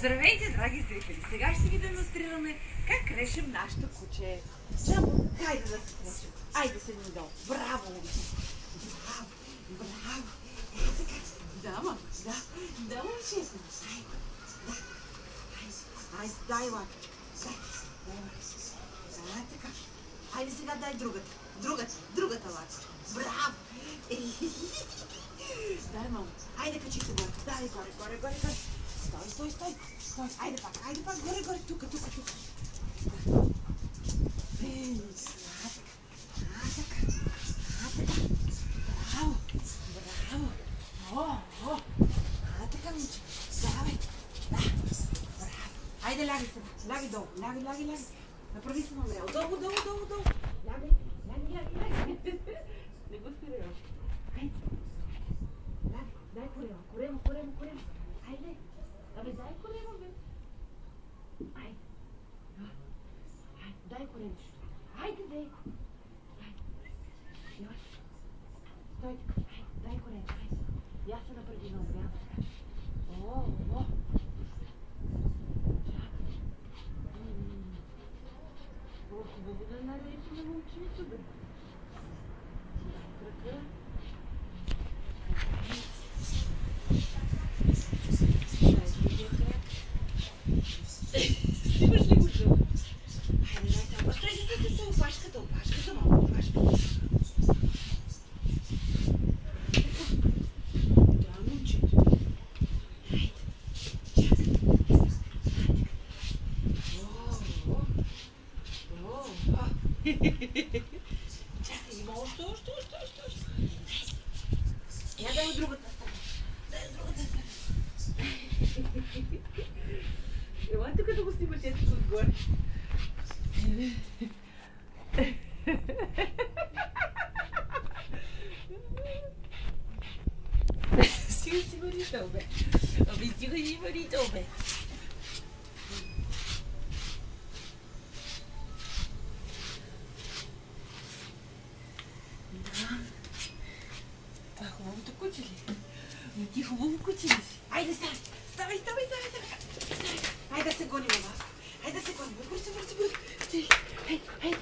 Здравейте, драги зрители! Сега ще ви демонстрираме как решим нашето куче. Джамбо, хайде да се решим. Айде се ни долу. Браво! Браво! Браво! Така. Да, мама. Да, момчето. Да. Айде, дай лапичка. Да, така. Айде сега дай другата. Другата лапичка. Браво! Дай, мамо. Айде качи се горе. Дай, горе. Стой. Айде пак, горе, тук. Браво. Така, момче. Давай. Браво. Айде, ляги се. Ляги долу. Ляги. Направи се намрял. Долу. Ляги. Не го спирай още. Айде. Дай корема. Айде. Абе, дай корема, бе. Айде. Дай коремчето. Айде, бе. Стой така. Дай коремчето. Я се напреди на обряд. О. Чакай. Хубаво да наречем на момчето, бе. Крака. Снимаш ли го жълто? Хайде, дай само. Стой, опашката, малко опашката. Да, момчето. Хайде, чакай. Чакай, има още. Я дай от другата страна. Ела тук да го снимаш ето отгоре. Стига си марител, бе. Стига си марител, бе. Това е хубавото куче ли? Но ти хубаво куче ли си? Айде, ставай. Айде да се гоним, мама. Бързо. Хайде.